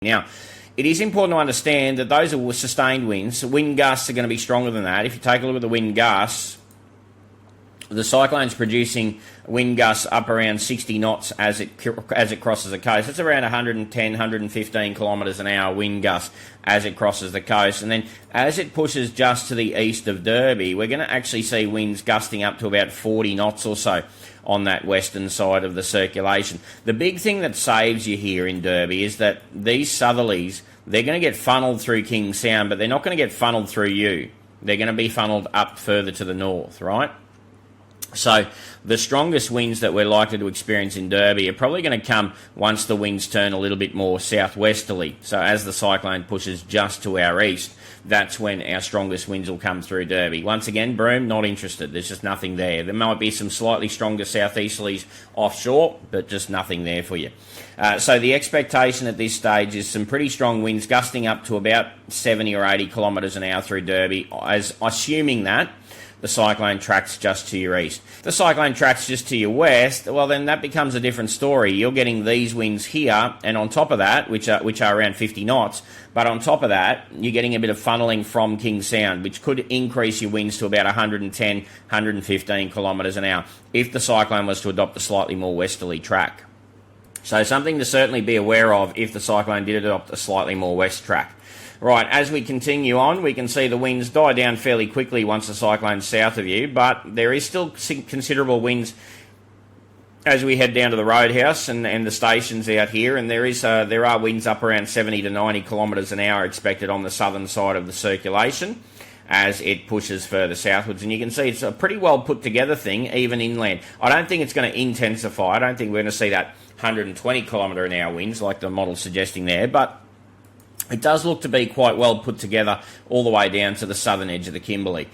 Now, it is important to understand that those are sustained winds. Wind gusts are going to be stronger than that. If you take a look at the wind gusts, the cyclone's producing wind gusts up around 60 knots as it crosses the coast. It's around 110, 115 kilometres an hour wind gust as it crosses the coast. And then as it pushes just to the east of Derby, we're going to actually see winds gusting up to about 40 knots or so on that western side of the circulation. The big thing that saves you here in Derby is that these southerlies, they're going to get funneled through King Sound, but they're not going to get funneled through you. They're going to be funneled up further to the north, right? So the strongest winds that we're likely to experience in Derby are probably going to come once the winds turn a little bit more southwesterly. So as the cyclone pushes just to our east, that's when our strongest winds will come through Derby. Once again, Broome, not interested. There's just nothing there. There might be some slightly stronger southeasterlies offshore, but just nothing there for you. So the expectation at this stage is some pretty strong winds gusting up to about 70 or 80 kilometres an hour through Derby, as assuming that the cyclone tracks just to your east. If the cyclone tracks just to your west, well, then that becomes a different story. You're getting these winds here, and on top of that, which are around 50 knots, but on top of that, you're getting a bit of funneling from King Sound, which could increase your winds to about 110, 115 kilometres an hour if the cyclone was to adopt a slightly more westerly track. So something to certainly be aware of if the cyclone did adopt a slightly more west track. Right, as we continue on, we can see the winds die down fairly quickly once the cyclone's south of you, but there is still considerable winds as we head down to the roadhouse and the stations out here, and there are winds up around 70 to 90 kilometres an hour expected on the southern side of the circulation as it pushes further southwards. And you can see it's a pretty well put together thing, even inland. I don't think it's going to intensify. I don't think we're going to see that 120 kilometre an hour winds like the model's suggesting there, but it does look to be quite well put together all the way down to the southern edge of the Kimberley.